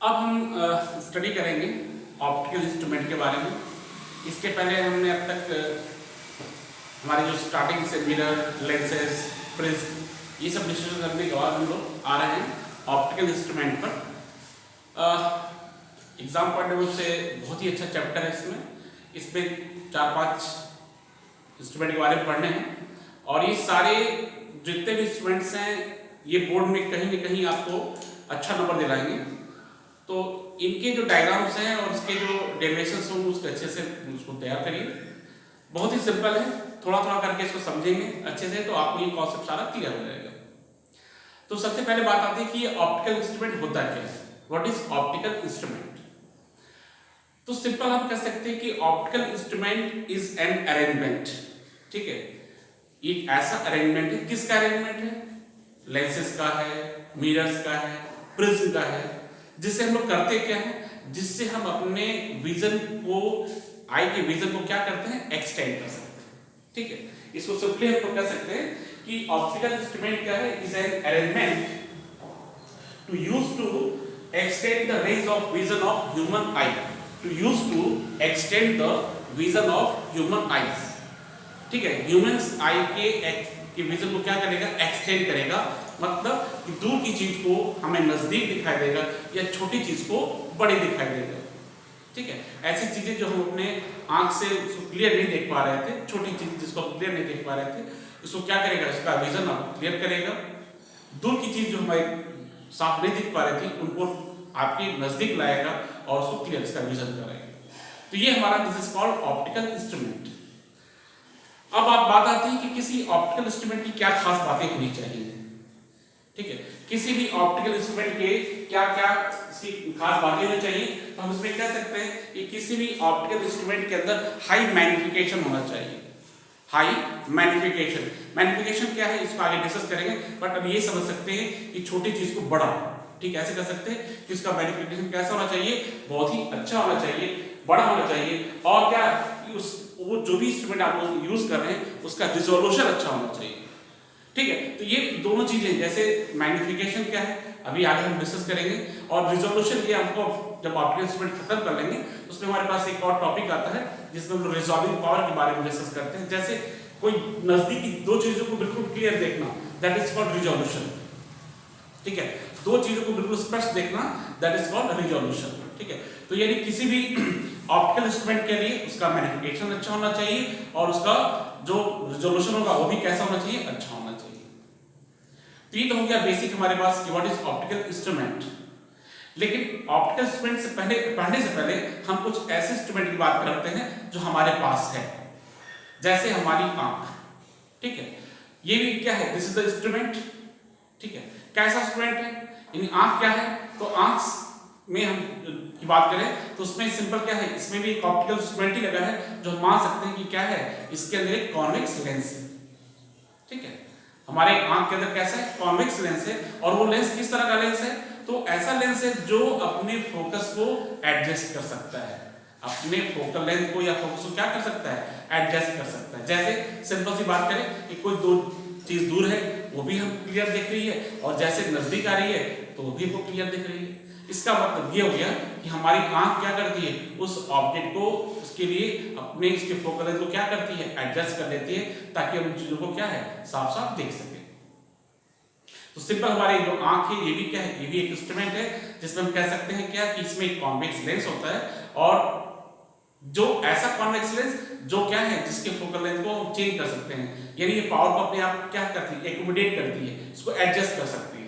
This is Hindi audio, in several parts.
अब हम स्टडी करेंगे ऑप्टिकल इंस्ट्रूमेंट के बारे में। इसके पहले हमने अब तक हमारे जो स्टार्टिंग से मिरर, लेंसेज, प्रिज्म, ये सब डिस्कशन करने के बाद हम लोग आ रहे हैं ऑप्टिकल इंस्ट्रूमेंट पर। एग्जाम पॉइंट ऑफ व्यू से बहुत ही अच्छा चैप्टर है। इसमें 4-5 इंस्ट्रूमेंट के बारे में पढ़ने हैं और ये सारे जितने भी इंस्ट्रूमेंट्स हैं ये बोर्ड में कहीं ना कहीं आपको अच्छा नंबर दिलाएंगे। तो इनके जो डायग्राम्स हैं और इसके जो डेरिवेशंस हैं उसको अच्छे से उसको तैयार करिए। बहुत ही सिंपल है, थोड़ा थोड़ा करके इसको समझेंगे अच्छे से तो आपको ये कॉन्सेप्ट सारा क्लियर हो जाएगा। तो सबसे पहले बात आती है कि ये ऑप्टिकल इंस्ट्रूमेंट होता क्या है, व्हाट इज ऑप्टिकल इंस्ट्रूमेंट। तो सिंपल हम कह सकते हैं कि optical instrument is an arrangement. ठीक है, एक ऐसा अरेंजमेंट है, किसका अरेंजमेंट है, लेंसेज का है, मिरर्स का है, प्रिज्म का है, जिससे हम लोग करते क्या है, जिससे हम अपने विजन को, आई के विजन को क्या करते हैं, एक्सटेंड कर सकते हैं। ठीक है, इसको सिंपली हम लोग कह सकते हैं कि ऑप्टिकल इंस्ट्रूमेंट क्या है, is an arrangement to use to extend the range of vision of human eye, to use to extend the vision of human eyes. ठीक है, ह्यूमंस आई के विजन को क्या करेगा, एक्सटेंड करेगा, मतलब कि दूर की चीज को हमें नजदीक दिखाई देगा या छोटी चीज को बड़ी दिखाई देगा। ठीक है, ऐसी चीजें जो हम अपने आंख से उसको क्लियर नहीं देख पा रहे थे, छोटी चीज जिसको हम क्लियर नहीं देख पा रहे थे, इसको क्या करेगा, इसका विजन आप क्लियर करेगा। दूर की चीज जो हमें साफ नहीं दिख पा रही थी उनको आपके नजदीक लाएगा और उसको क्लियर इसका विजन कराएगा। तो ये हमारा this is called optical instrument. अब बात आती है कि किसी ऑप्टिकल इंस्ट्रूमेंट की क्या खास बातें होनी चाहिए। ठीक है, किसी भी ऑप्टिकल इंस्ट्रूमेंट के क्या क्या खास बातें होनी चाहिए, तो हम इसमें कह सकते हैं कि किसी भी ऑप्टिकल इंस्ट्रूमेंट के अंदर हाई मैग्निफिकेशन होना चाहिए। हाई मैग्निफिकेशन, मैग्निफिकेशन क्या है इसको आगे डिस्कस करेंगे, बट अब ये समझ सकते हैं कि छोटी चीज को बड़ा, ठीक ऐसे कर सकते हैं कि उसका मैग्निफिकेशन कैसा होना चाहिए, बहुत ही अच्छा होना चाहिए, बड़ा होना चाहिए। और क्या कि उस वो जो भी इंस्ट्रूमेंट आप यूज कर रहे हैं उसका रिजोल्यूशन अच्छा होना चाहिए। ठीक है, तो ये दोनों चीजें, जैसे मैग्निफिकेशन क्या है अभी आगे हम डिस्कस करेंगे, और रिजोल्यूशन ये हमको जब ऑप्टिकल इंस्ट्रूमेंट खत्म कर लेंगे उसमें हमारे पास एक और टॉपिक आता है जिसमें हम रिजॉल्विंग पावर के बारे में डिस्कस करते हैं। जैसे कोई नजदीकी दो चीजों को बिल्कुल क्लियर देखना, दैट इज कॉल्ड रिजोल्यूशन। ठीक है, दो चीजों को बिल्कुल स्पष्ट देखना, दैट इज कॉल्ड रिजोल्यूशन। ठीक है, तो यानी किसी भी ऑप्टिकल इंस्ट्रूमेंट के लिए उसका मैग्निफिकेशन अच्छा होना चाहिए और उसका जो रिजोल्यूशन होगा वो भी कैसा होना चाहिए, अच्छा होना चाहिए। तो ये तो हो गया बेसिक हमारे पास कि व्हाट इज ऑप्टिकल इंस्ट्रूमेंट। लेकिन ऑप्टिकल इंस्ट्रूमेंट से पढ़ने से पहले हम कुछ ऐसे इंस्ट्रूमेंट की बात करते हैं जो हमारे पास है, जैसे हमारी आंख। ठीक है, ये भी क्या है, दिस इज द इंस्ट्रूमेंट। ठीक है, कैसा इंस्ट्रूमेंट है, यानी आंख क्या है, तो आंख में हम की बात करें तो उसमें सिंपल क्या है, इसमें भी एक ऑप्टिकल इंस्ट्रूमेंट ही लगा है जो हम मान सकते हैं कि क्या है, इसके अंदर एक कॉन्वेक्स लेंस है। ठीक है, हमारे आंख के अंदर कैसा है, कॉन्वेक्स लेंस है, और वो लेंस किस तरह का लेंस है, तो ऐसा लेंस है जो अपने फोकस को एडजस्ट कर सकता है, अपने फोकल लेंथ को या फोकस को क्या कर सकता है, एडजस्ट कर सकता है। जैसे सिंपल सी बात करें कि कोई दो चीज दूर है वो भी हम क्लियर दिख रही है, और जैसे नजदीक आ रही है तो वो भी हमको क्लियर दिख रही है। इसका मतलब ये हो गया कि हमारी आंख क्या करती है, उस ऑब्जेक्ट को उसके लिए अपने इसके फोकल लेंथ को क्या करती है, एडजस्ट कर देती है, ताकि हम चीजों को क्या है, साफ साफ देख सके। तो सिंपल हमारी जो आंख है ये भी क्या है, ये भी एक इंस्ट्रूमेंट है जिसमें हम कह सकते हैं क्या कि इसमें एक कॉन्वेक्स लेंस होता है, और जो ऐसा कॉन्वेक्स लेंस जो क्या है, जिसके फोकल लेंथ को हम चेंज कर सकते हैं, यानी ये पावर को अपने आप क्या करती है, एकोमोडेट करती है, इसको एडजस्ट कर सकती है।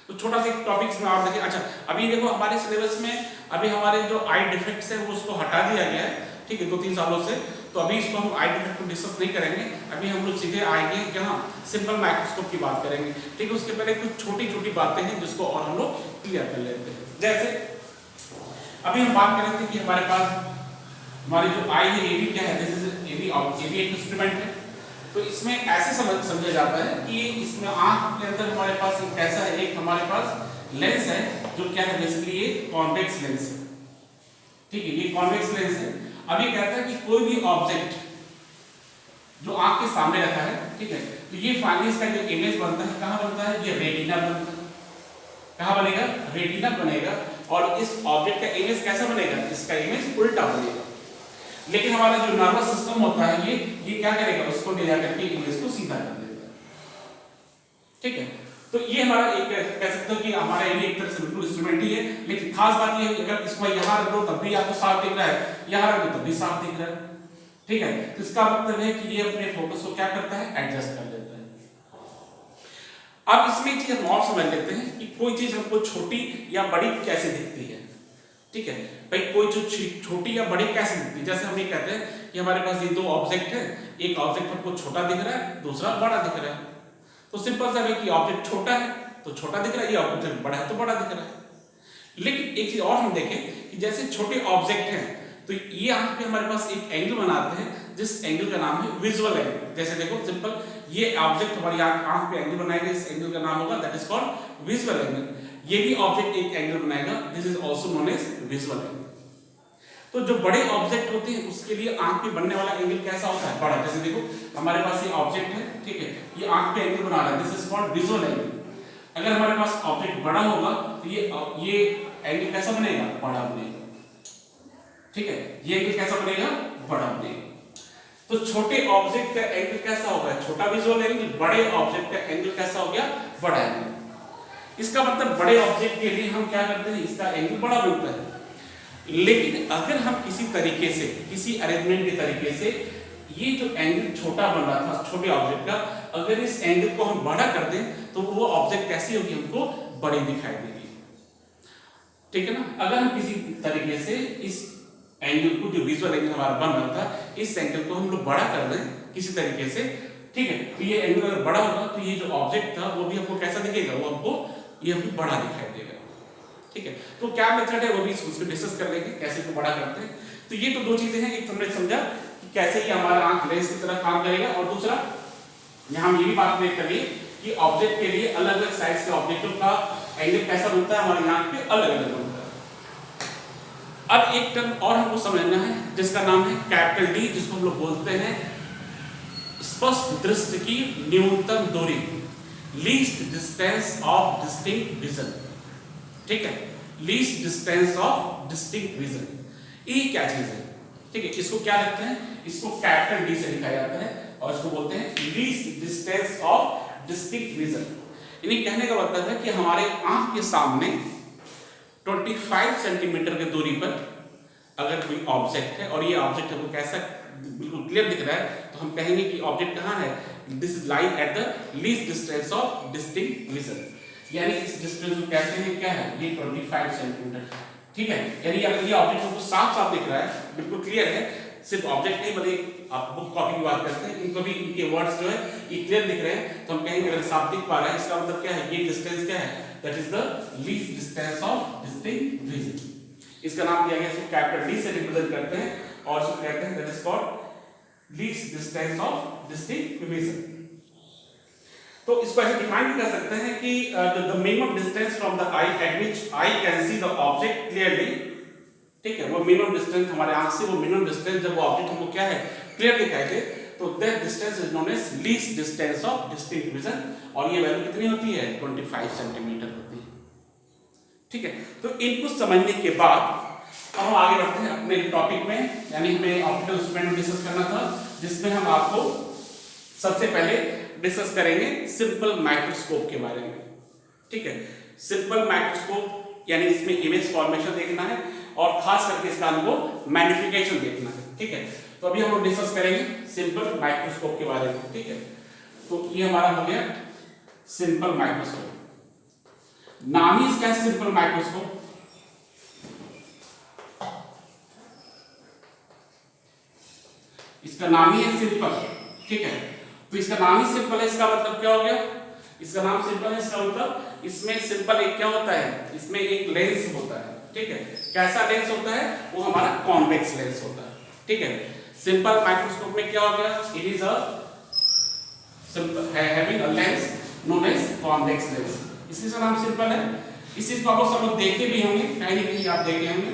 तो छोटा सा टॉपिक्स में आप देखिए। अच्छा, अभी देखो हमारे सिलेबस में अभी हमारे जो आई डिफेक्ट्स है वो उसको हटा दिया गया है। ठीक है, 2-3 सालों से, तो अभी इसको हम आई डिफेक्ट को डिस्कस नहीं करेंगे। अभी हम लोग सीधे आएंगे कहाँ, सिंपल माइक्रोस्कोप की बात करेंगे। ठीक है, उसके पहले कुछ छोटी छोटी बातें हैं जिसको और हम लोग क्लियर कर लेते हैं। जैसे अभी हम बात कर रहे थे कि हमारे पास हमारी जो आई है ये भी क्या है, ये भी एक इंस्ट्रूमेंट है। तो इसमें ऐसे समझा जाता है कि इसमें आंख के अंदर हमारे पास एक कैसा है, एक हमारे पास लेंस है जो क्या है, बेसिकली ये कॉन्वेक्स लेंस है। ठीक है, ये कॉन्वेक्स लेंस है। अब ये कहता है कि कोई भी ऑब्जेक्ट जो आंख के सामने रखा है, ठीक है, तो ये फाइनली इसका जो इमेज बनता है कहाँ बनता है, ये रेटिना बनता है। कहाँ बनेगा, रेटिना बनेगा। और इस ऑब्जेक्ट का इमेज कैसा बनेगा, इसका इमेज उल्टा बनेगा। लेकिन हमारा जो नर्वस सिस्टम होता है ये क्या करेगा, उसको ले जाकर के इमेज को सीधा कर देगा। ठीक है, तो ये हमारा एक कह सकते हो कि हमारा ये एक तरह से बिल्कुल इंस्ट्रूमेंट ही है। लेकिन खास बात ये है कि अगर इसको यहाँ रख दो तब भी आपको साफ दिख रहा है, यहाँ रख दो तब भी साफ दिख रहा है। ठीक है, तो इसका मतलब है कि ये अपने फोकस को क्या करता है, एडजस्ट कर लेता है। अब इसमें एक चीज हम और समझ लेते हैं कि कोई चीज हमको छोटी या बड़ी कैसे दिखती है। ठीक है भाई, कोई जो छोटी या बड़ी कैसे दिखती है, जैसे हम ये कहते हैं कि हमारे पास ये दो ऑब्जेक्ट है, एक ऑब्जेक्ट हमको छोटा दिख रहा है, दूसरा बड़ा दिख रहा है। तो सिंपल सा है कि ऑब्जेक्ट छोटा है तो छोटा दिख रहा है, ये ऑब्जेक्ट बड़ा है तो बड़ा दिख रहा है। लेकिन एक चीज और हम देखें कि जैसे छोटे ऑब्जेक्ट हैं तो ये आंख पे हमारे पास एक एंगल बनाते हैं जिस एंगल का नाम है विजुअल एंगल। जैसे देखो सिंपल, ये ऑब्जेक्ट हमारी आंख पे एंगल बनाएगा, इस एंगल का नाम होगा that is called visual angle. ये भी ऑब्जेक्ट एक एंगल बनाएगा, this is also known as visual angle. तो जो बड़े ऑब्जेक्ट होते हैं उसके लिए आंख पे बनने वाला एंगल कैसा होता है, बड़ा। जैसे देखो हमारे पास ये ऑब्जेक्ट है, ठीक है, ये आंख पे एंगल बना रहा है, this is called visual angle. अगर हमारे पास ऑब्जेक्ट बड़ा होगा तो ये एंगल कैसा बनेगा, बड़ा बनेगा। ठीक है, ये एंगल कैसा बनेगा, बड़ा बनेगा। तो छोटे ऑब्जेक्ट का एंगल कैसा होगा, छोटा विजुअल एंगल, बड़े ऑब्जेक्ट का एंगल कैसा हो गया, बड़ा एंगल। इसका मतलब बड़े ऑब्जेक्ट के लिए हम क्या करते हैं, इसका एंगल बड़ा बनता है। लेकिन अगर हम किसी तरीके से, किसी अरेंजमेंट के तरीके से ये जो एंगल छोटा बन रहा था छोटे ऑब्जेक्ट का, अगर इस एंगल को हम बड़ा कर दें तो वो ऑब्जेक्ट कैसी होगी, हमको बड़ी दिखाई देगी। ठीक है ना, अगर हम किसी तरीके से इस एंगल को, जो विजुअल एंगल हमारा बन रहा था, इस एंगल को हम लोग बड़ा कर दें किसी तरीके से, ठीक है, तो ये एंगल अगर बड़ा होगा तो ये जो ऑब्जेक्ट था वो भी हमको कैसा दिखेगा, वो हमको ये हमको बड़ा दिखाई देगा। ठीक है, तो क्या मेथड है वो भी उसको डिस्कस कर लेंगे, कैसे इसको बड़ा करते हैं। तो ये तो दो चीजें हैं, एक तुमने समझा कि कैसे ये हमारा आंख लेंस की तरह काम करेगा, और दूसरा यहाँ हम ये भी बात करेंगे कि ऑब्जेक्ट के लिए अलग अलग साइज के ऑब्जेक्टों का एंगल कैसा बनता है, हमारी आंख पे अलग अलग बनता है। अब एक टर्म और हमको समझना है जिसका नाम है कैपिटल डी, जिसको हम लोग बोलते हैं स्पष्ट दृष्टि की न्यूनतम दूरी, least distance of distinct vision. ठीक है, least distance of distinct vision, ये क्या चीज है। ठीक है, इसको क्या लिखते हैं, इसको कैपिटल डी से लिखा जाता है और इसको बोलते हैं least distance of distinct vision. यानी कहने का मतलब है कि हमारे आंख के सामने 25 सेंटीमीटर की दूरी पर अगर कोई ऑब्जेक्ट है और ये ऑब्जेक्ट हमको कैसा बिल्कुल क्लियर दिख रहा है, तो हम कहेंगे कि ऑब्जेक्ट कहाँ है, this is lie at the least distance of distinct vision. यानी इस डिस्टेंस को कहते हैं क्या है, ये 25 सेंटीमीटर। ठीक है, यानी अगर ये ऑब्जेक्ट हमको साफ साफ दिख रहा है, बिल्कुल क्लियर है, सिर्फ ऑब्जेक्ट नहीं बल्कि आप बुक कॉपी की बात करते हैं, इनको भी इनके वर्ड्स जो है ये क्लियर दिख रहे हैं, तो हम कहेंगे अगर साफ दिख पा रहा है, इसका मतलब क्या है, ये डिस्टेंस क्या है, that is the least distance of distinct vision. इसका नाम दिया गया, इसको कैपिटल डी से रिप्रेजेंट करते हैं और इसको कहते हैं that is called least distance of distinct vision. तो इसको ऐसे डिफाइन भी कर सकते हैं कि the minimum distance from the eye at which I can see the object clearly. ठीक है, वो मिनिमम डिस्टेंस हमारे आंख से, वो मिनिमम डिस्टेंस जब वो ऑब्जेक्ट हमको क्या है, क्लियर दिखाई दे, तो that distance is known as least distance of distinct vision, और ये वैल्यू कितनी होती है, 25 सेंटीमीटर होती है। ठीक है, तो इनको समझने के बाद अब हम आगे बढ़ते हैं अपने टॉपिक में, यानी हमें ऑप्टिकल इंस्ट्रूमेंट डिस्कस करना था, जिसमें हम आपको सबसे पहले डिस्कस करेंगे सिंपल माइक्रोस्कोप के बारे में। ठीक है, सिंपल माइक्रोस्कोप यानी इसमें इमेज फॉर्मेशन देखना है और खास करके इसका हमको मैग्निफिकेशन देखना है। ठीक है, तो अभी हम लोग डिस्कस करेंगे सिंपल माइक्रोस्कोप के बारे में। ठीक है, तो ये हमारा हो गया सिंपल माइक्रोस्कोप। नाम ही इसका सिंपल माइक्रोस्कोप। इसका नाम ही है सिंपल। ठीक है, तो इसका नाम ही सिंपल है, इसका मतलब क्या हो गया, इसका नाम सिंपल है, इसका मतलब इसमें सिंपल एक क्या होता है, इसमें एक लेंस होता है। ठीक है, कैसा लेंस होता है, वो हमारा कॉन्वेक्स लेंस होता है। ठीक है, सिंपल माइक्रोस्कोप में क्या हो गया, it is a simple having a lens known as convex lens, इसलिए इसका नाम सिंपल है। इस चीज को आप सब लोग देखे भी होंगे, कहीं ना कहीं आप देखे होंगे।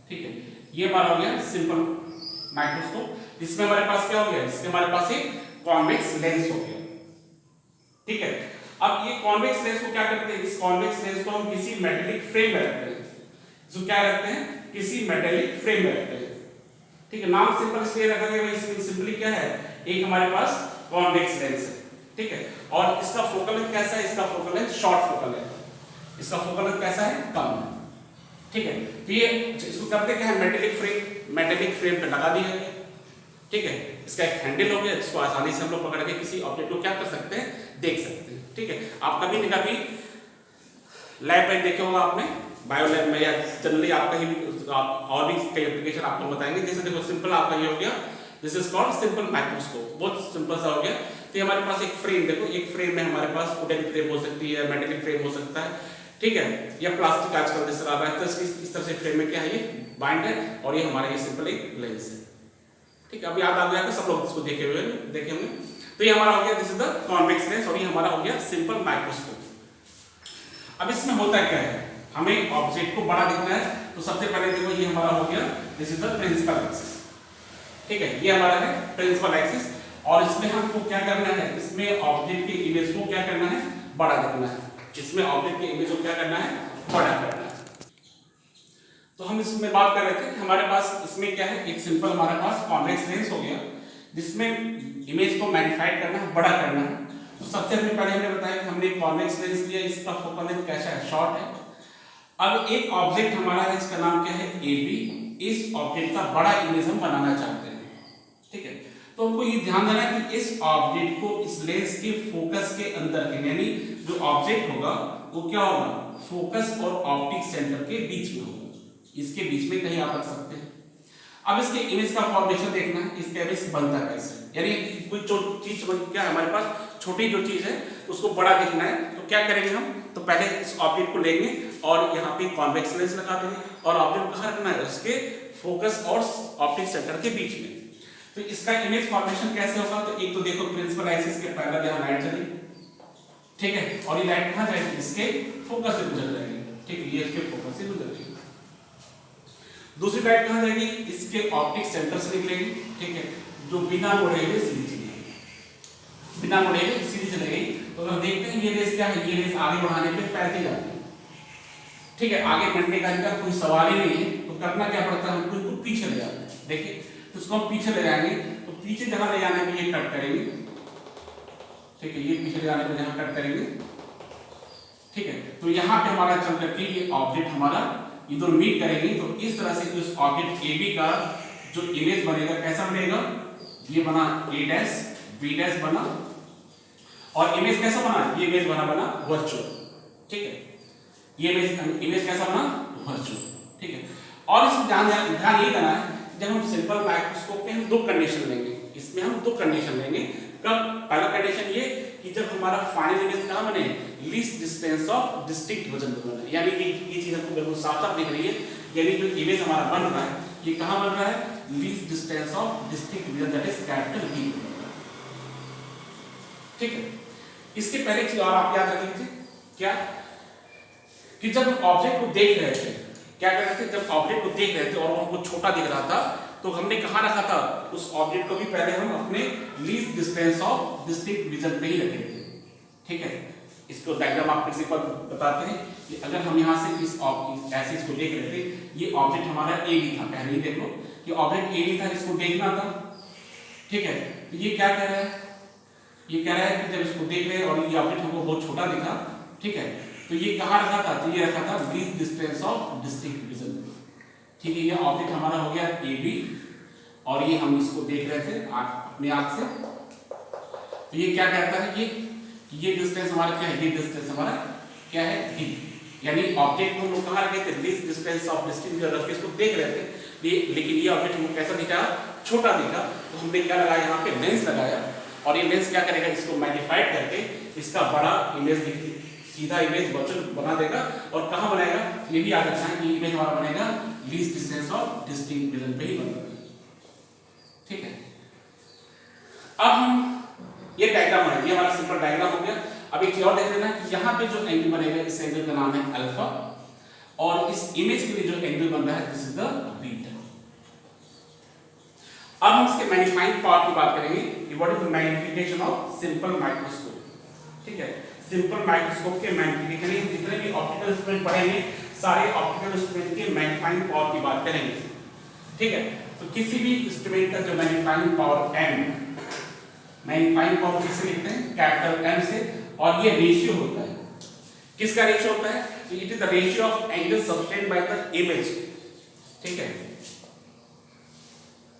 ठीक है, ये हमारा हो गया सिंपल माइक्रोस्कोप, जिसमें हमारे पास क्या हो गया, इसके हमारे पास एक कॉन्वेक्स लेंस हो गया। ठीक है, अब ये कॉन्वेक्स लेंस को क्या करते हैं, इस कॉन्वेक्स लेंस को हम किसी मेटेलिक फ्रेम में रखते हैं, जो क्या रखते हैं, किसी मेटेलिक फ्रेम में रखते हैं। ठीक है, नाम सिंपल इसलिए रखा गया है, इसमें सिंपली क्या है, एक हमारे पास कॉन्वेक्स लेंस है। ठीक है, और इसका फोकल लेंथ कैसा है, इसका फोकल लेंथ शॉर्ट फोकल है, इसका फोकल लेंथ कैसा है, कम है। ठीक है, तो ये इसको करते क्या है, मेटेलिक फ्रेम पे लगा दिया गया। ठीक है, इसका एक हैंडल हो गया, जिसको आसानी से हम लोग पकड़ के किसी ऑब्जेक्ट को क्या कर सकते हैं, देख सकते हैं। ठीक है, आप कभी न कभी लैब में देखे होगा आपने, बायो लैब में, या जनरली आप कहीं भी और भी कई एप्लीकेशन आपको बताएंगे। जैसे देखो सिंपल आपका ये हो गया, this is called simple microscope, बहुत सिंपल सा हो गया। तो हमारे पास एक फ्रेम, देखो एक फ्रेम में हमारे पास वुडन फ्रेम हो सकती है, मेटेलिक फ्रेम हो सकता है, ठीक है, या प्लास्टिक आजकल जिस तरह है, तो इस तरह से फ्रेम में क्या है, ये बाइंड है, और ये हमारा ये सिंपल एक लेंस है। ठीक है, अब याद आ गया सब लोग इसको देखे होंगे। तो ये हमारा हो गया, this is the convex lens, और ये हमारा हो गया सिंपल माइक्रोस्कोप। अब इसमें होता क्या है, हमें ऑब्जेक्ट को बड़ा दिखना है, तो सबसे पहले देखो ये हमारा हो गया, this is the principal axis. ठीक है, ये हमारा है प्रिंसिपल एक्सिस, और इसमें हमको क्या करना है, इसमें ऑब्जेक्ट की इमेज को क्या करना है, बड़ा दिखना है, इसमें ऑब्जेक्ट की इमेज को क्या करना है, बड़ा करना है। तो हम इसमें बात कर रहे थे कि हमारे पास इसमें क्या है, एक सिंपल हमारे पास कॉन्वेक्स लेंस हो गया, जिसमें इमेज को मैग्नीफाइड करना है, बड़ा करना है। तो सबसे पहले हमने बताया कि हमने कॉन्वेक्स लेंस लिया, इसका फोकल लेंथ कैसा है, शॉर्ट है। अब एक ऑब्जेक्ट हमारा है, इसका नाम क्या है, AB, इस ऑब्जेक्ट का बड़ा इमेज हम बनाना चाहते हैं। ठीक है, तो हमको ये ध्यान देना है कि इस ऑब्जेक्ट को इस लेंस के फोकस के अंदर के, यानी जो ऑब्जेक्ट होगा वो क्या होगा, फोकस और ऑप्टिक सेंटर के बीच में होगा, इसके बीच में कहीं आप रख सकते हैं। अब इसके इमेज का फॉर्मेशन देखना है, इसका इमेज बनता कैसे, यानी कोई चीज क्या है हमारे पास, छोटी जो चीज है उसको बड़ा दिखना है, तो क्या करेंगे हम, तो पहले इस ऑब्जेक्ट को लेंगे और यहाँ पे कॉन्वेक्स लेंस लगा देंगे, और ऑब्जेक्ट को कहाँ रखना है, उसके फोकस और ऑप्टिक सेंटर के बीच में। तो इसका इमेज फॉर्मेशन कैसे होगा, तो एक तो देखो प्रिंसिपल एक्सिस के पैरेलल यहाँ लाइट चली, ठीक है, और ये लाइट कहाँ जाएगी, इसके फोकस से गुजर जाएगी। ठीक है, ये इसके फोकस से गुजर जाएगी। दूसरी लाइट कहाँ जाएगी, इसके ऑप्टिक सेंटर से निकलेगी। ठीक है, जो बिना मुड़े हुए सीधी चलेगी, बिना मुड़े हुए सीधी चलेगी। तो हम देखते हैं ये रेस क्या है, ये रेस आगे बढ़ाने पे फैलती जाती है। ठीक है, आगे बढ़ने का इनका कोई सवाल ही नहीं है, तो करना क्या पड़ता है, हमको इसको पीछे ले जाना है। देखिए, तो इसको हम पीछे ले जाएंगे, तो पीछे जहां ले जाने पे ये कट करेंगे। ठीक है, ये पीछे ले जाने पे जहां कट करेंगे, ठीक है, तो यहाँ पे हमारा चल करके ये ऑब्जेक्ट हमारा ये दोनों मीट करेंगे, तो इस तरह से उस ऑब्जेक्ट AB का जो इमेज बनेगा कैसा बनेगा, ये बना A डैश B डैश बना, और इमेज कैसा बना, ये इमेज बना वर्चुअल। ठीक है, ये इमेज कैसा बना, वर्चुअल। ठीक है, और इसमें ध्यान ये देना है, जब हम सिंपल माइक्रोस्कोप में हम दो कंडीशन लेंगे, इसमें हम दो कंडीशन लेंगे। कब, पहला कंडीशन ये कि जब हमारा फाइनल इमेज कहाँ बने, least distance of distinct vision बने, यानी कि ये चीज हमको बिल्कुल साफ दिख रही है, यानी जो इमेज हमारा बन रहा है ये कहाँ बन रहा है, least distance of distinct vision, that is capital D। ठीक है, इसके पहले चीज और आप याद रख लीजिए, क्या कि जब ऑब्जेक्ट को देख रहे थे, क्या कर रहे थे, जब ऑब्जेक्ट को देख रहे थे और हमको छोटा दिख रहा था, तो हमने कहाँ रखा था, उस ऑब्जेक्ट को भी पहले हम अपने least distance of distinct vision पे ही रखे थे। ठीक है, इसको डायग्राम आप प्रिंसिपल बताते हैं कि अगर हम यहाँ से इस ऐसे इसको देख रहे थे, ये ऑब्जेक्ट हमारा AB था, पहले ही देख लो, ये ऑब्जेक्ट AB था, इसको देखना था। ठीक है, तो ये क्या कह रहा है, ये कह रहा है कि जब इसको देख रहे हैं और ये ऑब्जेक्ट हमको बहुत छोटा दिखा, ठीक है, तो ये कहाँ रखा था, तो ये रखा था least distance of distinct vision. ठीक है, ये ऑब्जेक्ट हमारा हो गया AB, और ये हम इसको देख रहे थे अपनी आंख से, तो ये क्या कहता है, ये डिस्टेंस हमारा क्या है, ये डिस्टेंस हमारा क्या है, D, यानी ऑब्जेक्ट को हम लोग कहाँ रखे थे, least distance of distinct vision रख के इसको देख रहे थे, लेकिन ये ऑब्जेक्ट हमको कैसा दिखा, छोटा दिखा, तो हमने क्या लगाया, यहाँ पे लेंस लगाया, और ये लेंस क्या करेगा, इसको मैग्नीफाइड करके इसका बड़ा इमेज सीधा इमेज वर्चुअल बना देगा, और कहाँ बनाएगा, ये भी याद रखना है कि इमेज हमारा बनेगा least distance of distinct vision पे ही बनेगा। ठीक है, अब हम ये डायग्राम है, ये हमारा सिंपल डायग्राम हो गया। अब एक चीज और देख लेना कि यहाँ पे जो एंगल बनेगा, इस एंगल का नाम है अल्फा, और इस इमेज के लिए जो एंगल बन रहा है, दिस इज द बीटा। अब हम इसके मैग्नीफाइंग पावर की बात करेंगे, what is the magnification of simple microscope. ठीक है। सिंपल माइक्रोस्कोप के मैग्नीफिकेशन, जितने भी ऑप्टिकल इंस्ट्रूमेंट पढ़ेंगे सारे ऑप्टिकल इंस्ट्रूमेंट के मैग्नीफाइंग पावर की बात करेंगे, ठीक है। तो किसी भी इंस्ट्रूमेंट का जो magnifying power M, magnifying power किससे लिखते हैं? कैपिटल M से, और ये रेशियो होता है, किसका रेशियो होता है? तो it is the ratio of angle subtend by the image, ठीक है,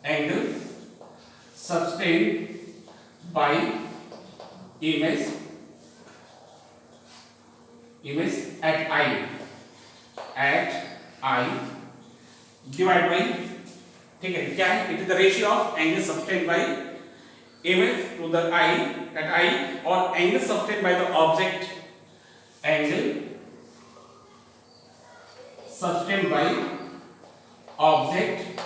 angle subtend by image at I divide by, ठीक है, क्या है? It is the ratio of angle subtend by image to the eye at I, और angle subtend by the object, angle subtend by object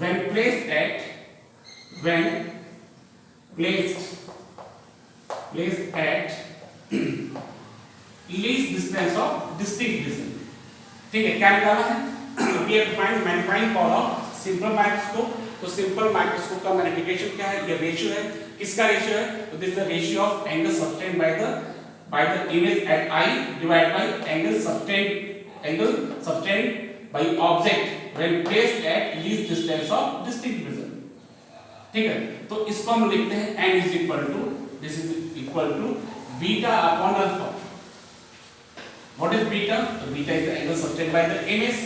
when placed at least distance of distinct vision, ठीक है। क्या निकाला है? we have to find magnifying power of simple microscope। तो सिंपल माइक्रोस्कोप का मैग्निफिकेशन क्या है? ये रेशियो है, किसका रेशियो है? तो this is the ratio of angle subtend by the image at I divide by angle subtend by object when placed at least distance of distinct vision, ठीक है। तो इसको हम लिखते हैं n is equal to beta upon alpha। what is beta? तो beta is the angle subtended by the image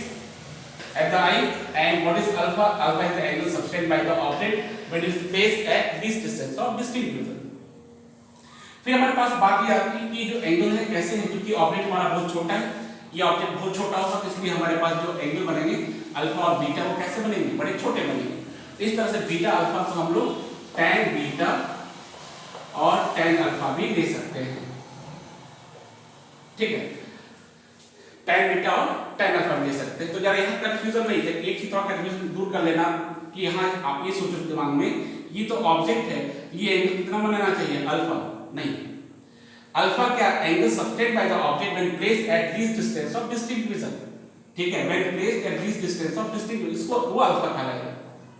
at the eye, and what is alpha? Alpha is the angle subtended by the object when it is placed at least distance of distinct vision। फिर हमारे पास बात ये आती है कि जो एंगल है कैसे है, क्योंकि ऑब्जेक्ट हमारा बहुत छोटा है, ये ऑब्जेक्ट बहुत छोटा होगा, तो इसलिए हमारे पास जो एंगल बनेंगे अल्फा और बीटा, वो कैसे बनेंगे? बड़े छोटे बनेंगे। इस तरह से बीटा अल्फा को हम लोग tan बीटा और tan अल्फा भी ले सकते हैं, ठीक है, tan बीटा और tan अल्फा ले सकते हैं। तो जरा यहाँ कंफ्यूजन नहीं है, एक ही थोड़ा कंफ्यूजन दूर कर लेना कि यहाँ आप ये सोचो दिमाग में, ये तो ऑब्जेक्ट है, ये एंगल कितना बनाना चाहिए? अल्फा नहीं, अल्फा क्या? Angle subtend by the object when placed at least distance of distinct vision, ठीक है, when placed at least distance of distinct, इसको वो अल्फा कहलाएगा,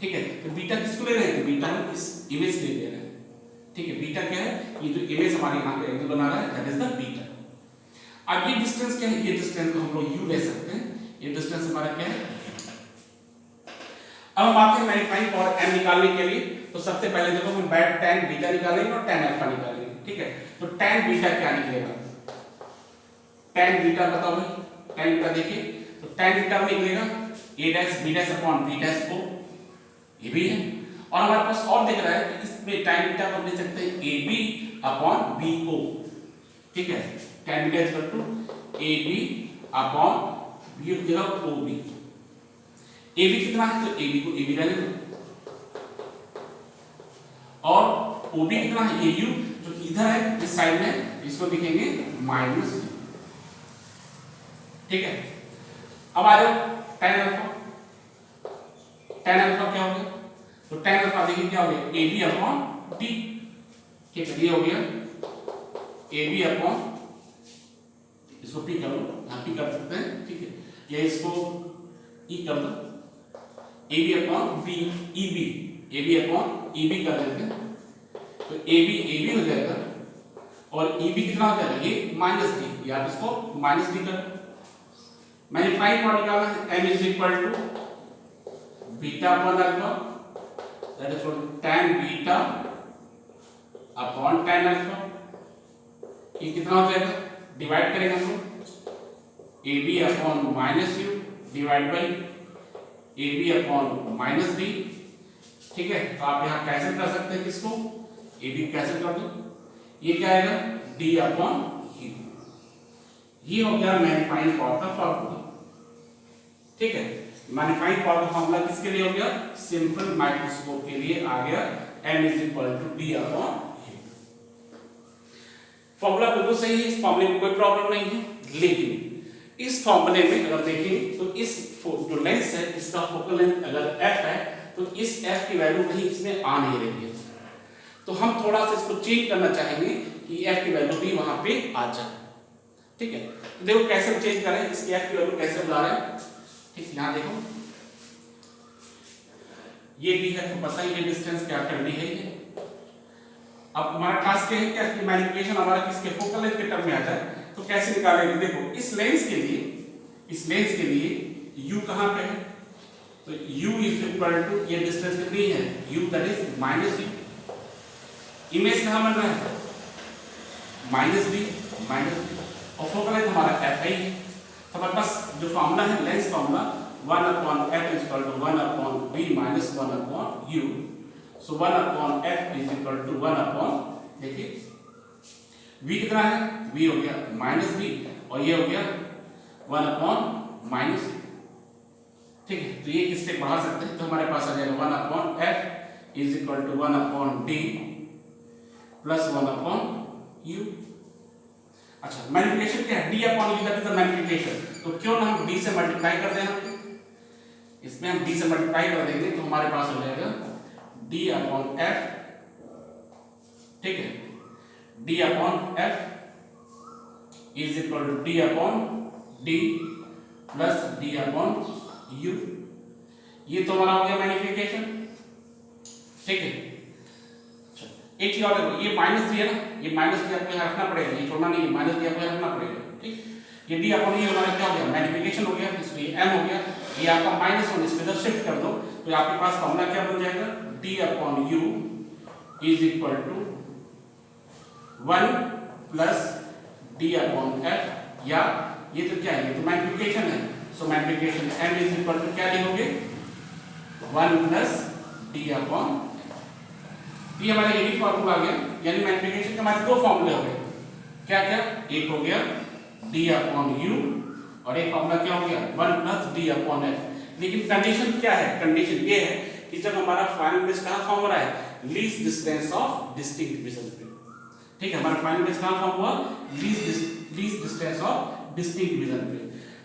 ठीक है। तो बीटा किसको ले रहे हैं? तो बीटा हम इस इमेज ले रहे हैं, ठीक है। बीटा क्या है? ये जो इमेज हमारे यहाँ पे एंगल बना रहा है, दैट इज द बीटा। अब ये डिस्टेंस क्या है? ये डिस्टेंस को हम लोग u ले सकते हैं, ये डिस्टेंस हमारा क्या है? अब हम आते हैं मैग्नीफाइंग पावर m निकालने के लिए। तो सबसे पहले देखो हम tan बीटा निकालेंगे और tan अल्फा निकालेंगे, ठीक है। तो tan बीटा क्या निकलेगा? tan बीटा बताओ भाई, tan बीटा देखिए, तो tan बीटा में निकलेगा a dash b dash upon b dash o, ये भी है। और हमारे पास और दिख रहा है कि इसमें tan बीटा को हम ले सकते हैं ab अपॉन bo, ठीक है। tan beta equal to ab upon b की जगह ob, ab कितना है? तो ab को ab रहने दो, और OB कितना है? AU, जो इधर है इस साइड में, इसको लिखेंगे माइनस, ठीक है। अब आ जाओ tan अल्फा, tan अल्फा क्या हो गया? तो tan अल्फा देखिए क्या हो गया? AB अपॉन D, ठीक है, ये हो गया AB अपॉन, इसको P कर लो, यहाँ P कर सकते हैं, ठीक है, या इसको E कर दो, AB upon B, EB, AB upon EB कर देते हैं, तो AB हो जाएगा, और EB कितना हो जाएगा? ये माइनस डी, या इसको माइनस डी कर। मैग्नीफाइंग पावर निकालना है, m is equal to beta upon alpha, that is tan beta upon tan alpha, ये कितना हो जाएगा? डिवाइड करेंगे हम लोग AB upon minus u divide by AB upon minus D, ठीक है। तो आप यहाँ कैंसिल कर सकते हैं, किसको? AB कैंसिल कर दो, ये क्या आएगा? D अपॉन U, ये हो गया मैग्नीफाइंग पावर का फॉर्मूला, ठीक है। मैग्नीफाइंग पावर का फॉर्मूला किसके लिए हो गया? सिंपल माइक्रोस्कोप के लिए आ गया, m is equal to D upon U। Formula बिल्कुल सही है, इस फॉर्मूले में कोई प्रॉब्लम नहीं है, लेकिन इस फॉर्मूले में अगर देखें तो इस जो लेंस है, इसका फोकल लेंथ अगर f है, तो इस f की वैल्यू कहीं इसमें आ नहीं रही है, तो हम थोड़ा सा इसको चेंज करना चाहेंगे कि f की वैल्यू भी वहां पे आ जाए, ठीक है। तो देखो कैसे चेंज करें, इसकी f की वैल्यू कैसे बुला रहे हैं, ठीक है। यहाँ देखो ये d है, तो पता ही ये डिस्टेंस कैपिटल D है, अब हमारा टास्क है क्या कि मैग्निफिकेशन हमारा किसके फोकल लेंथ के टर्म में आ जाए, तो कैसे निकालेंगे? देखो इस लेंस के लिए u कहां पे है, तो u इज इक्वल टू, ये डिस्टेंस कितनी है u, that is minus d। Image कहां बन रहा है माइनस d, और फोकल लेंथ हमारा f है। तो हमारे पास जो फॉर्मूला है lens formula 1/f is equal to 1/b minus 1/u। So 1/f is equal to 1/, देखिए v कितना है, v हो गया माइनस b और ये हो गया 1/, ठीक है। तो ये किससे बढ़ा सकते हैं, तो हमारे पास आ जाएगा 1/f is equal to 1/d plus 1/u। अच्छा मल्टीप्लिकेशन क्या है, d/u that is the multiplication, तो क्यों ना हम d से मल्टीप्लाई कर दें, हम इसमें हम d से मल्टीप्लाई कर देंगे तो हमारे पास हो जाएगा d/f, ठीक है, d/f is equal to d/d plus d/u। ये तो हमारा हो गया मैग्निफिकेशन, ठीक है। एक चीज और देखो, ये माइनस डी है ना, ये माइनस डी आपको यहाँ रखना पड़ेगा, ये छोड़ना नहीं है, माइनस डी आपको रखना पड़ेगा, ठीक। ये डी अपॉन ये हमारा क्या हो गया मैग्निफिकेशन हो गया, इसलिए m हो गया, ये आपका -1 इसमें इधर शिफ्ट कर दो तो आपके पास फॉर्मूला क्या बन जाएगा, d/u is equal to 1 plus d/f, या ये तो क्या है, ये तो मल्टीप्लिकेशन है, so multiplication m is equal to क्या लिखोगे 1 प्लस d/, ये हमारा यूनिक फार्मूला आ गया, यानी मल्टीप्लिकेशन के हमारे दो फार्मूले हो गए, क्या क्या, एक हो गया d/u और एक फार्मूला क्या हो गया 1 प्लस d/f। लेकिन कंडीशन क्या है, कंडीशन ये है कि जब हमारा फाइनल बेस कहां फॉर्म हो रहा है, least distance of distinct division पे, ठीक है। हमारा फाइनल बेस कहां फॉर्म हुआ, least distance of distinct division पे।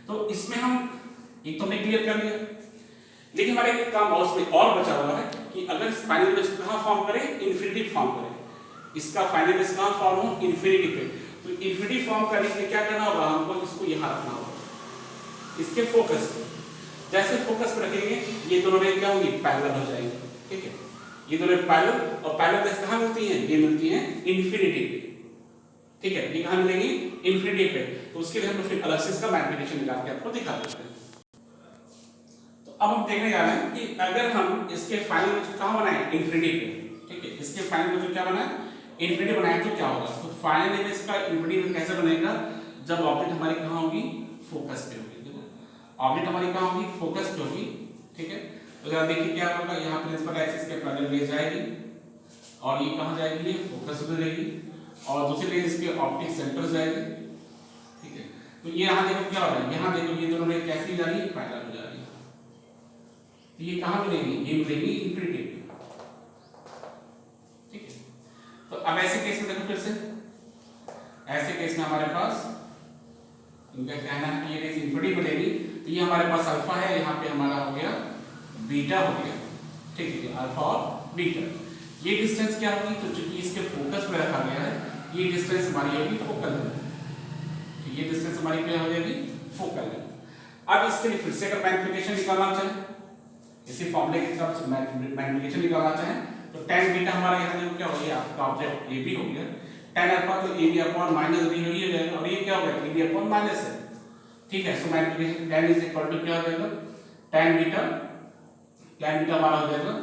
तो इसमें हम एक तो हमने क्लियर कर लिया, लेकिन हमारे एक काम और उसमें और बचा हुआ है कि अगर इस फाइनल बेस कहां फॉर्म करें, इन्फिनिटी फॉर्म करें, इसका फाइनल बेस कहां फॉर्म हो, इन्फिनिटी पे, तो इन्फिनिटी फॉर्म करने के लिए क्या करना होगा, हमको इसको यहां रखना होगा, इसके फोकस पे, जैसे फोकस पे रखेंगे ये दोनों रेखाएं क्या होंगी, पैरेलल हो जाएंगी, ठीक है। ये दोनों पैरेलल, और पैरेलल बेस कहां मिलती हैं, ये मिलती हैं इन्फिनिटी पे, ठीक है। ये कहां मिलेंगी, इन्फिनिटी पे, तो उसके लिए हम फिर अलग से इसका मल्टीप्लिकेशन निकाल के आपको दिखा देते हैं। अब हम देखने जा रहे हैं कि अगर हम इसके फाइनल वैल्यू कहां बनाएं, इन्फिनिटी पे, ठीक है। इसके फाइनल वैल्यू क्या बनाएं, इन्फिनिटी बनाएं तो क्या होगा, तो फाइनल इमेज का इन्फिनिटी कैसे बनेगा, जब ऑब्जेक्ट हमारी कहां होगी, फोकस पे होगी, देखो ऑब्जेक्ट हमारी कहां होगी, फोकस पे होगी, ठीक है। तो जरा देखिए क्या होगा, यहां प्रिंसिपल एक्सिस के पैरेलल ले जाएगी और ये कहां जाएगी, ये फोकस पे रहेगी, और दूसरी रेंज इसके ऑप्टिक सेंटर जाएगी, ठीक है। तो ये यहां देखो क्या हो रहा है, यहां देखो ये दोनों रेंज कैसी जा रही है, पैरेलल हो जा रही है, तो ये कहां मिलेगी, ये मिलेगी इन्फिनिटी पे, ठीक है। तो अब ऐसे केस में देखो फिर से, ऐसे केस में हमारे पास इनका कहना है कि ये रेंज इन्फिनिटी मिलेगी, तो ये हमारे पास अल्फा है, यहाँ पे हमारा हो गया बीटा हो गया, ठीक है, अल्फा और बीटा। ये डिस्टेंस क्या होगी, तो चूंकि इसके फोकस पे रखा गया है, ये डिस्टेंस हमारी होगी फोकल लेंथ, तो ये डिस्टेंस हमारी क्या हो जाएगी, फोकल लेंथ। अब इसके लिए फिर से अगर मैग्निफिकेशन निकालना चाहे, इसी फॉर्मूले की तरफ से मैग्निफिकेशन निकालना चाहें, तो tan बीटा हमारा यहाँ देखो क्या हो गया, आपका ऑब्जेक्ट AB हो गया, tan अल्फा तो AB अपॉन माइनस B हो ही जाएगा, और ये क्या होगा, AB अपॉन माइनस है, ठीक है। So magnification tan is equal to क्या हो जाएगा, tan बीटा हमारा हो जाएगा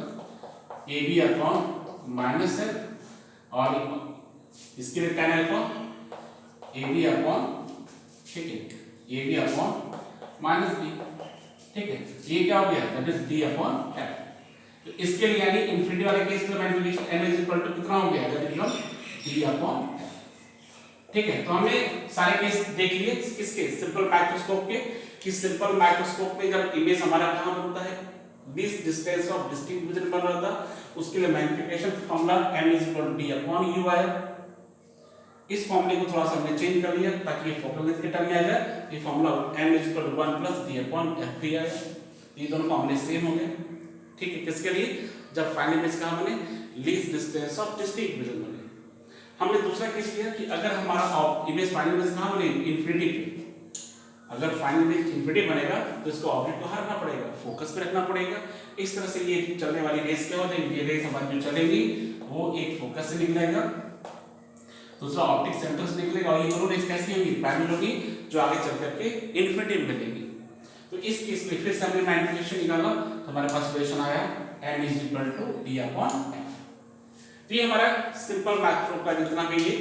AB अपॉन माइनस है, और इसके लिए tan अल्फा AB अपॉन, ठीक है, AB अपॉन माइनस B, ठीक है। ये क्या हो गया, दैट इज d/f। तो इसके लिए यानी इन्फिनिटी वाले केस में magnification m is equal to कितना हो गया, दैट इज d/f, ठीक है। तो हमने सारे केस देख लिए किसके, सिंपल माइक्रोस्कोप के, कि सिंपल माइक्रोस्कोप में जब इमेज हमारा कहां बनता है, this distance of distinct division बन रहा था, उसके लिए magnification formula m is equal to d/u आया। इस फॉर्मूले को थोड़ा सा हमने चेंज कर लिया ताकि ये फोकल लेंथ के टर्म में आ जाए, ये formula m is equal to 1 plus d/f भी आया, ये दोनों फॉर्मूले सेम हो गए, ठीक है। किसके लिए, जब फाइनल इमेज कहां बने, least distance of distinct division बने। हमने दूसरा केस लिया कि अगर हमारा इमेज फाइनल इमेज कहां बने, इन्फिनिटी पे, अगर फाइनल इमेज इन्फिनिटी बनेगा तो इसको ऑब्जेक्ट को रखना पड़ेगा, फोकस पे रखना पड़ेगा। इस तरह से ये चलने वाली रेस क्या हो जाएगी, ये रेस हमारी जो चलेगी वो एक फोकस से निकलेगा, दूसरा ऑप्टिक सेंटर से निकलेगा, और ये दोनों रेस कैसी होंगी, पैरेलल होगी, जो आगे चल करके इन्फिनिटी में मिलेगी। तो इस केस में फिर से हमने मैग्नीफिकेशन निकाला, तो हमारे पास इक्वेशन आया m = d/f। तो ये हमारा सिंपल मैथ्रो का जितना भी ये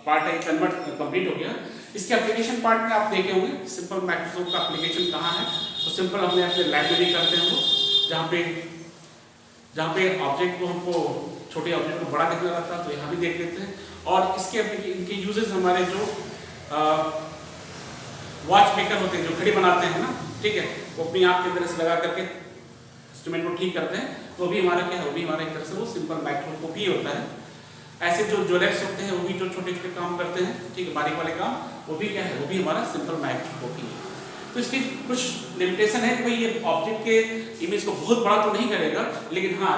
पार्ट है कन्वर्ट कंप्लीट हो गया। इसके एप्लीकेशन पार्ट में आप देखे होंगे सिंपल मैथ्रो का एप्लीकेशन कहाँ है। तो सिंपल हमने अपने लैब में भी करते हैं वो, जहाँ पे ऑब्जेक्ट को हमको छोटे ऑब्जेक्ट को बड़ा दिखना रहता है, तो यहाँ भी देख लेते हैं। और इसके इनके यूजेस हमारे जो वॉच मेकर होते हैं, जो घड़ी बनाते हैं ना, ठीक है, वो अपनी आँख के तरह से लगा करके इंस्ट्रूमेंट को ठीक करते हैं, तो भी हमारा क्या है, वो भी हमारा एक तरह से वो सिंपल माइक्रोस्कोपी होता है। ऐसे जो ज्वेलर्स होते हैं वो भी जो छोटे छोटे काम करते हैं, ठीक है, बारीक वाले काम, वो भी क्या है, वो भी हमारा सिंपल माइक्रोस्कोपी है। तो इसकी कुछ लिमिटेशन है कि भाई ये ऑब्जेक्ट के इमेज को बहुत बड़ा तो नहीं करेगा, लेकिन हाँ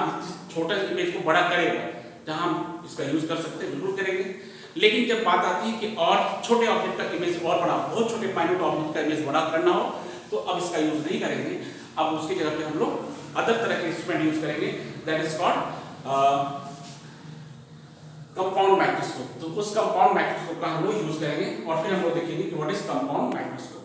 छोटा इमेज को बड़ा करेगा। जहाँ हम इसका यूज कर सकते हैं बिल्कुल करेंगे। लेकिन जब बात आती है कि और छोटे ऑब्जेक्ट का इमेज और बड़ा, बहुत छोटे माइन्यूट ऑब्जेक्ट का इमेज बड़ा करना हो, तो अब इसका यूज नहीं करेंगे। अब उसकी जगह पे हम लोग अदर तरह के इंस्ट्रूमेंट यूज करेंगे, that is called compound microscope. तो उस कंपाउंड माइक्रोस्कोप का हम लोग यूज करेंगे और फिर हम लोग देखेंगे कि व्हाट इज कंपाउंड माइक्रोस्कोप।